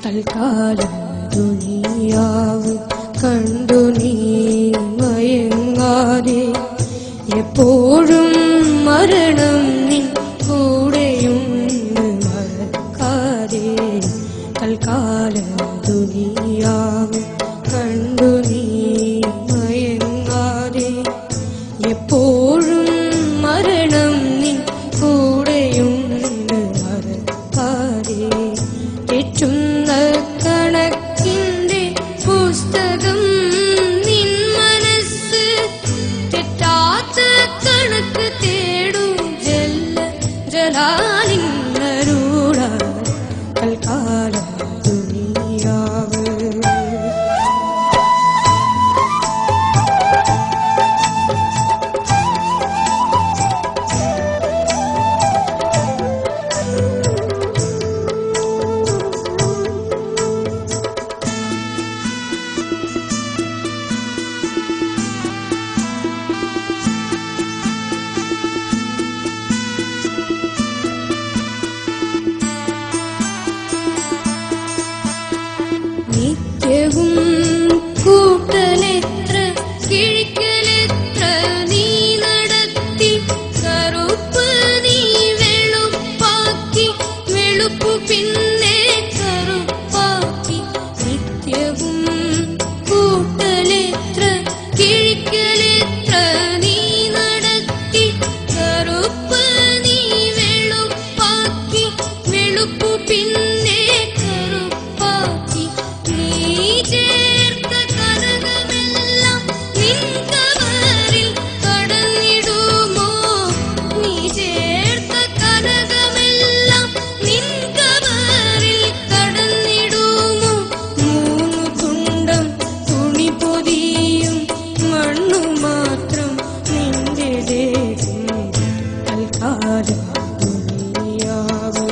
തൽക്കാലം ദുനിയാവ് കണ്ടു നീ മയങ്ങാതെ എപ്പോഴും മരണം നിൻ കൂടെയുണ്ട് മറക്കാതെ തൽക്കാലം ദുനിയാവ് കണ്ടു നീ മയങ്ങാതെ എപ്പോഴും മരണം നിൻ കൂടെയുണ്ട് മറക്കാതെ തെറ്റുന്ന കണക്കിന്റെ പുസ്തകം നിൻ മനസ്സ് തെറ്റാത്ത കണക്ക് തേടും ജലാലിന്നരൂട തൽക്കാലം ദുനിയാവ് നിത്യവും കൂട്ടലെത്ര കിഴിക്കലെത്ര നീ നടത്തി കറുപ്പ് നീ വെളുപ്പാക്കി വെളുപ്പു പിന്നെ കറുപ്പാക്കി നിത്യവും കൂട്ടലെത്ര കിഴിക്കലെത്ര നീ നടത്തി കറുപ്പ് നീ വെളുപ്പാക്കി വെളുപ്പു പിന്നെ കറുപ്പാക്കി നീ ചേർത്ത കനകമെല്ലാം നിൻ കബറിൽ കടന്നിടുമോ നീ ചേർത്ത കനകമെല്ലാം നിൻ കബറിൽ കടന്നിടുമോ മൂന്നു തുണ്ടം തുണി പൊതിയും മണ്ണു മാത്രം നിന്റെ ദേഹം തൽക്കാലം ദുനിയാവ്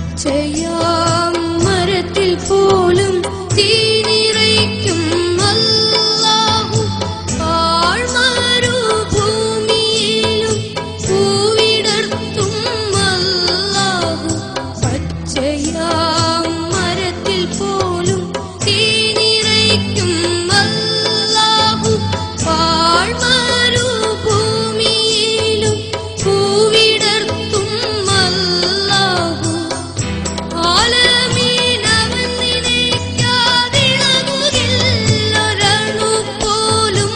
പച്ചയാം മരത്തിൽ പോലും തീനിറയ്ക്കും അല്ലാഹു ആഴ്മരുഭൂമിയിലും പൂവിടർത്തും അല്ലാഹു പച്ചയാം മരത്തിൽ പോലും തീനിറയ്ക്കും അല്ലാഹു ആഴ്മരുഭൂമിയിലും പൂവിടർത്തും അല്ലാഹു ആലമീനവൻ നിനയ്ക്കാതിളകുകില്ലൊരണു പോലും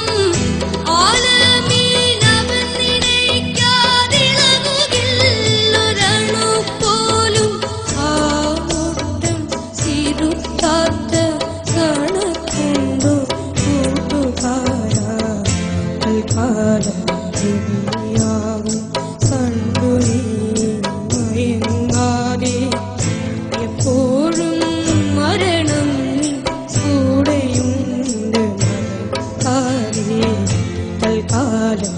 ആലമീനവൻ നിനയ്ക്കാതിളകുകില്ലൊരണു പോലും ആ മുട്ടം തിരുത്താത്ത കണക്കുണ്ടോ കൂട്ടുകാരാ തൽക്കാലം ദുനിയാവ് കണ്ടു നീ മയങ്ങാതെ എപ്പോഴും മരണം നിൻ കൂടെയുണ്ട് മറക്കാതെ തൽക്കാലം